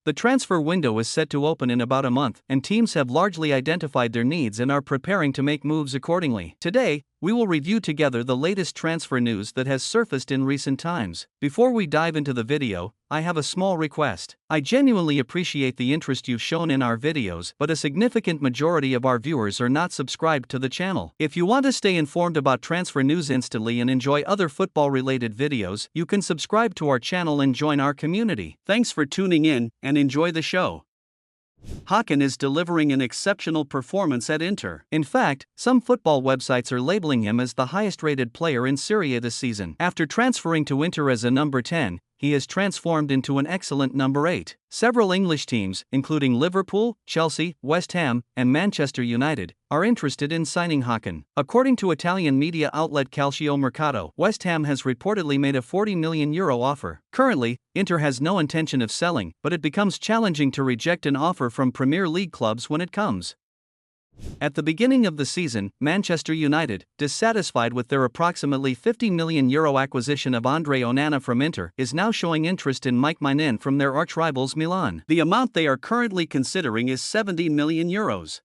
The transfer window is set to open in about a month, and teams have largely identified their needs and are preparing to make moves accordingly. Today, we will review together the latest transfer news that has surfaced in recent times. Before we dive into the video, I have a small request. I genuinely appreciate the interest you've shown in our videos, but a significant majority of our viewers are not subscribed to the channel. If you want to stay informed about transfer news instantly and enjoy other football-related videos, you can subscribe to our channel and join our community. Thanks for tuning in, and enjoy the show. Haaland is delivering an exceptional performance at Inter. In fact, some football websites are labeling him as the highest-rated player in Serie A this season. After transferring to Inter as a number 10, he has transformed into an excellent number 8. Several English teams, including Liverpool, Chelsea, West Ham, and Manchester United, are interested in signing Haaland. According to Italian media outlet Calcio Mercato, West Ham has reportedly made a €40 million offer. Currently, Inter has no intention of selling, but it becomes challenging to reject an offer from Premier League clubs when it comes. At the beginning of the season, Manchester United, dissatisfied with their approximately €50 million acquisition of Andre Onana from Inter, is now showing interest in Mike Maignan from their arch-rivals Milan. The amount they are currently considering is €70 million.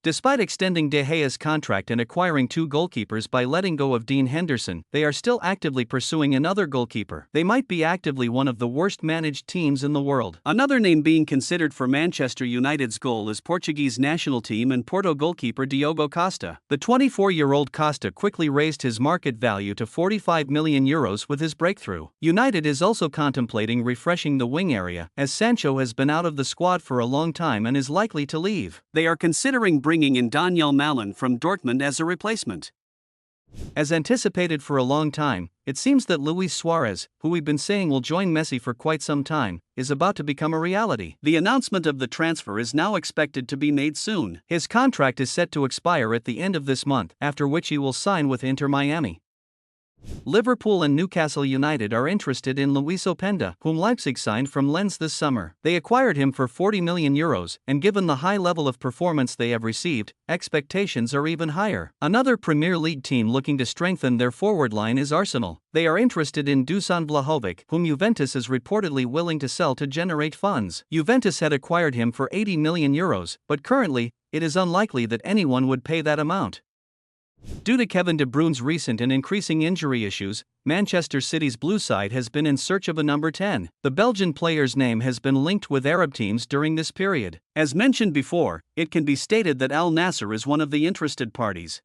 Despite extending De Gea's contract and acquiring 2 goalkeepers by letting go of Dean Henderson, they are still actively pursuing another goalkeeper. They might be actively one of the worst-managed teams in the world. Another name being considered for Manchester United's goal is Portuguese national team and Porto goalkeeper Diogo Costa. The 24-year-old Costa quickly raised his market value to €45 million with his breakthrough. United is also contemplating refreshing the wing area, as Sancho has been out of the squad for a long time and is likely to leave. They are considering bringing in Daniel Malin from Dortmund as a replacement. As anticipated for a long time, it seems that Luis Suarez, who we've been saying will join Messi for quite some time, is about to become a reality. The announcement of the transfer is now expected to be made soon. His contract is set to expire at the end of this month, after which he will sign with Inter Miami. Liverpool and Newcastle United are interested in Luis Openda, whom Leipzig signed from Lens this summer. They acquired him for €40 million, and given the high level of performance they have received, expectations are even higher. Another Premier League team looking to strengthen their forward line is Arsenal. They are interested in Dusan Vlahovic, whom Juventus is reportedly willing to sell to generate funds. Juventus had acquired him for €80 million, but currently, it is unlikely that anyone would pay that amount. Due to Kevin De Bruyne's recent and increasing injury issues, Manchester City's blue side has been in search of a number 10. The Belgian player's name has been linked with Arab teams during this period. As mentioned before, it can be stated that Al Nassr is one of the interested parties.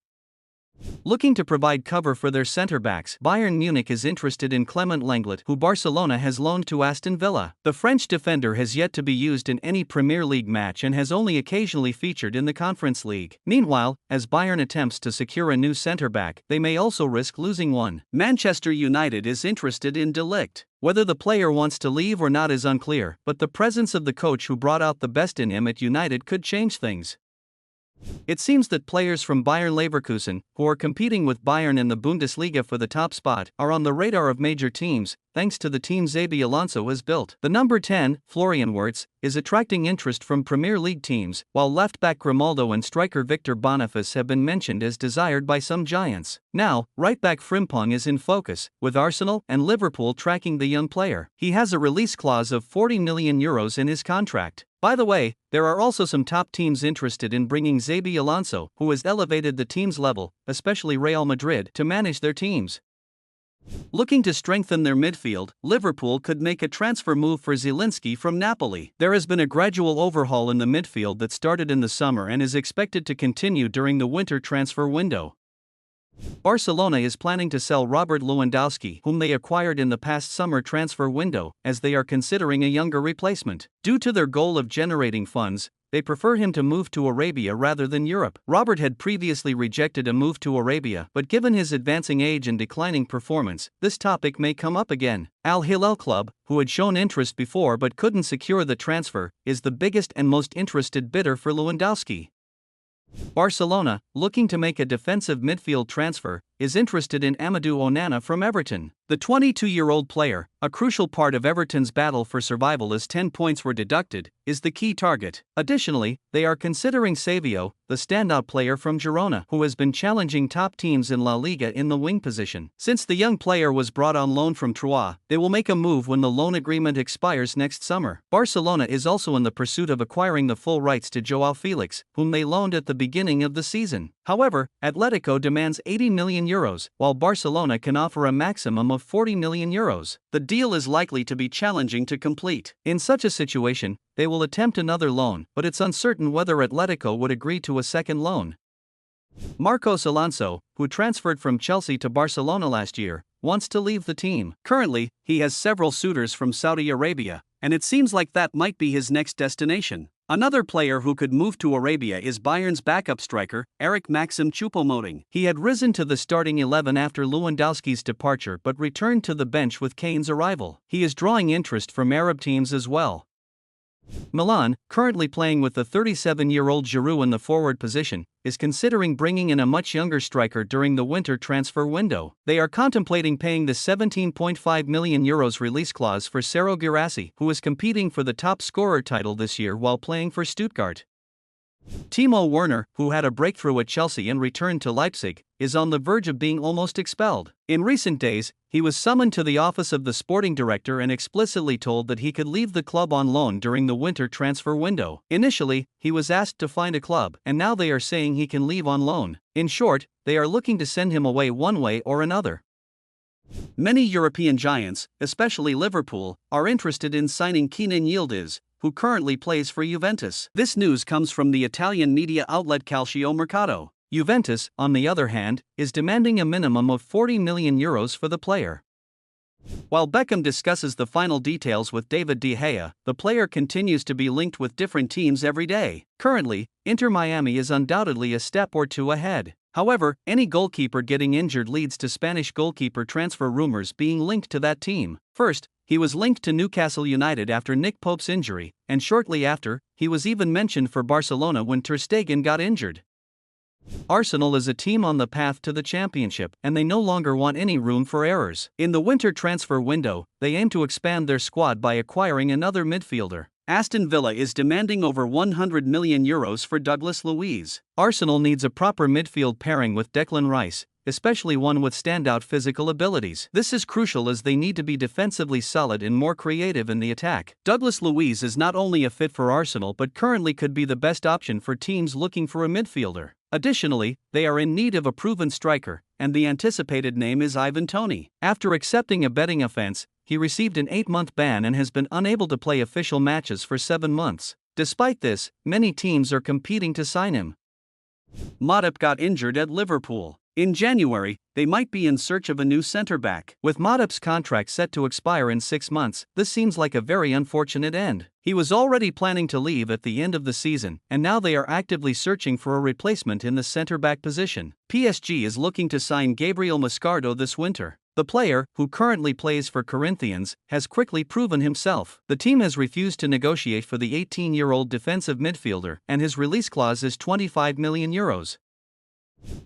Looking to provide cover for their centre-backs, Bayern Munich is interested in Clement Lenglet, who Barcelona has loaned to Aston Villa. The French defender has yet to be used in any Premier League match and has only occasionally featured in the Conference League. Meanwhile, as Bayern attempts to secure a new centre-back, they may also risk losing one. Manchester United is interested in De Ligt. Whether the player wants to leave or not is unclear, but the presence of the coach who brought out the best in him at United could change things. It seems that players from Bayer Leverkusen, who are competing with Bayern in the Bundesliga for the top spot, are on the radar of major teams, thanks to the team Xabi Alonso has built. The number 10, Florian Wirtz, is attracting interest from Premier League teams, while left-back Grimaldo and striker Victor Boniface have been mentioned as desired by some giants. Now, right-back Frimpong is in focus, with Arsenal and Liverpool tracking the young player. He has a release clause of €40 million in his contract. By the way, there are also some top teams interested in bringing Xabi Alonso, who has elevated the team's level, especially Real Madrid, to manage their teams. Looking to strengthen their midfield, Liverpool could make a transfer move for Zielinski from Napoli. There has been a gradual overhaul in the midfield that started in the summer and is expected to continue during the winter transfer window. Barcelona is planning to sell Robert Lewandowski, whom they acquired in the past summer transfer window, as they are considering a younger replacement. Due to their goal of generating funds, they prefer him to move to Arabia rather than Europe. Robert had previously rejected a move to Arabia, but given his advancing age and declining performance, this topic may come up again. Al Hilal Club, who had shown interest before but couldn't secure the transfer, is the biggest and most interested bidder for Lewandowski. Barcelona, looking to make a defensive midfield transfer, is interested in Amadou Onana from Everton. The 22-year-old player, a crucial part of Everton's battle for survival as 10 points were deducted, is the key target. Additionally, they are considering Savio, the standout player from Girona, who has been challenging top teams in La Liga in the wing position. Since the young player was brought on loan from Troyes, they will make a move when the loan agreement expires next summer. Barcelona is also in the pursuit of acquiring the full rights to João Felix, whom they loaned at the beginning of the season. However, Atletico demands €80 million, while Barcelona can offer a maximum of €40 million. The deal is likely to be challenging to complete. In such a situation, they will attempt another loan, but it's uncertain whether Atletico would agree to a second loan. Marcos Alonso, who transferred from Chelsea to Barcelona last year, wants to leave the team. Currently, he has several suitors from Saudi Arabia, and it seems like that might be his next destination. Another player who could move to Arabia is Bayern's backup striker, Eric Maxim Choupo-Moting. He had risen to the starting 11 after Lewandowski's departure but returned to the bench with Kane's arrival. He is drawing interest from Arab teams as well. Milan, currently playing with the 37-year-old Giroud in the forward position, is considering bringing in a much younger striker during the winter transfer window. They are contemplating paying the €17.5 million release clause for Sergio Guirassy, who is competing for the top scorer title this year while playing for Stuttgart. Timo Werner, who had a breakthrough at Chelsea and returned to Leipzig, is on the verge of being almost expelled. In recent days, he was summoned to the office of the sporting director and explicitly told that he could leave the club on loan during the winter transfer window. Initially, he was asked to find a club, and now they are saying he can leave on loan. In short, they are looking to send him away one way or another. Many European giants, especially Liverpool, are interested in signing Kenan Yildiz, who currently plays for Juventus. This news comes from the Italian media outlet Calcio Mercato. Juventus, on the other hand, is demanding a minimum of €40 million for the player. While Beckham discusses the final details with David De Gea, the player continues to be linked with different teams every day. Currently, Inter Miami is undoubtedly a step or two ahead. However, any goalkeeper getting injured leads to Spanish goalkeeper transfer rumors being linked to that team. First, he was linked to Newcastle United after Nick Pope's injury, and shortly after, he was even mentioned for Barcelona when Ter Stegen got injured. Arsenal is a team on the path to the championship, and they no longer want any room for errors. In the winter transfer window, they aim to expand their squad by acquiring another midfielder. Aston Villa is demanding over €100 million for Douglas Luiz. Arsenal needs a proper midfield pairing with Declan Rice, especially one with standout physical abilities. This is crucial as they need to be defensively solid and more creative in the attack. Douglas Luiz is not only a fit for Arsenal but currently could be the best option for teams looking for a midfielder. Additionally, they are in need of a proven striker, and the anticipated name is Ivan Toney. After accepting a betting offense, he received an 8-month ban and has been unable to play official matches for 7 months. Despite this, many teams are competing to sign him. Matip got injured at Liverpool. In January, they might be in search of a new centre-back. With Matip's contract set to expire in 6 months, this seems like a very unfortunate end. He was already planning to leave at the end of the season, and now they are actively searching for a replacement in the centre-back position. PSG is looking to sign Gabriel Mascardo this winter. The player, who currently plays for Corinthians, has quickly proven himself. The team has refused to negotiate for the 18-year-old defensive midfielder, and his release clause is €25 million.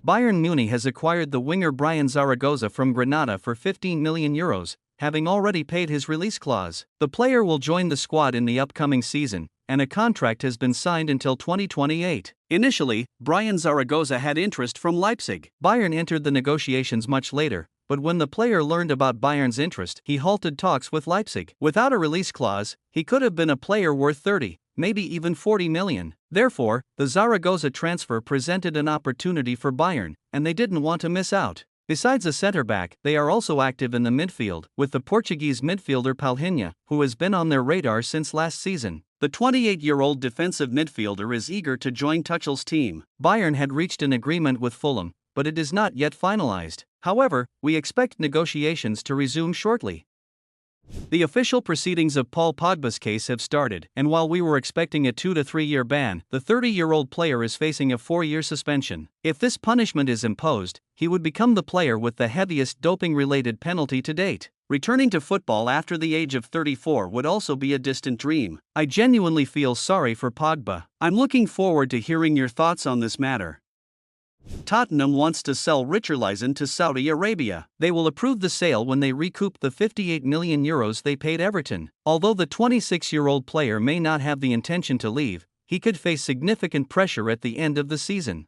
Bayern Munich has acquired the winger Brian Zaragoza from Granada for €15 million, having already paid his release clause. The player will join the squad in the upcoming season, and a contract has been signed until 2028. Initially, Brian Zaragoza had interest from Leipzig. Bayern entered the negotiations much later, but when the player learned about Bayern's interest, he halted talks with Leipzig. Without a release clause, he could have been a player worth 30, maybe even 40 million. Therefore, the Zaragoza transfer presented an opportunity for Bayern, and they didn't want to miss out. Besides a centre-back, they are also active in the midfield, with the Portuguese midfielder Palhinha, who has been on their radar since last season. The 28-year-old defensive midfielder is eager to join Tuchel's team. Bayern had reached an agreement with Fulham, but it is not yet finalized. However, we expect negotiations to resume shortly. The official proceedings of Paul Pogba's case have started, and while we were expecting a 2 to 3 year ban, the 30-year-old player is facing a 4-year suspension. If this punishment is imposed, he would become the player with the heaviest doping-related penalty to date. Returning to football after the age of 34 would also be a distant dream. I genuinely feel sorry for Pogba. I'm looking forward to hearing your thoughts on this matter. Tottenham wants to sell Richarlison to Saudi Arabia. They will approve the sale when they recoup the €58 million they paid Everton. Although the 26-year-old player may not have the intention to leave, he could face significant pressure at the end of the season.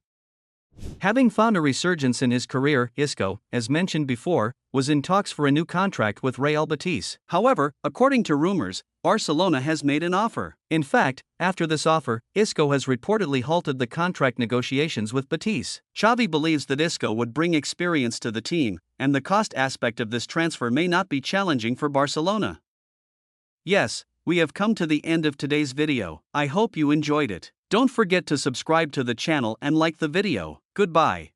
Having found a resurgence in his career, Isco, as mentioned before, was in talks for a new contract with Real Betis. However, according to rumors, Barcelona has made an offer. In fact, after this offer, Isco has reportedly halted the contract negotiations with Betis. Xavi believes that Isco would bring experience to the team, and the cost aspect of this transfer may not be challenging for Barcelona. Yes, we have come to the end of today's video. I hope you enjoyed it. Don't forget to subscribe to the channel and like the video. Goodbye.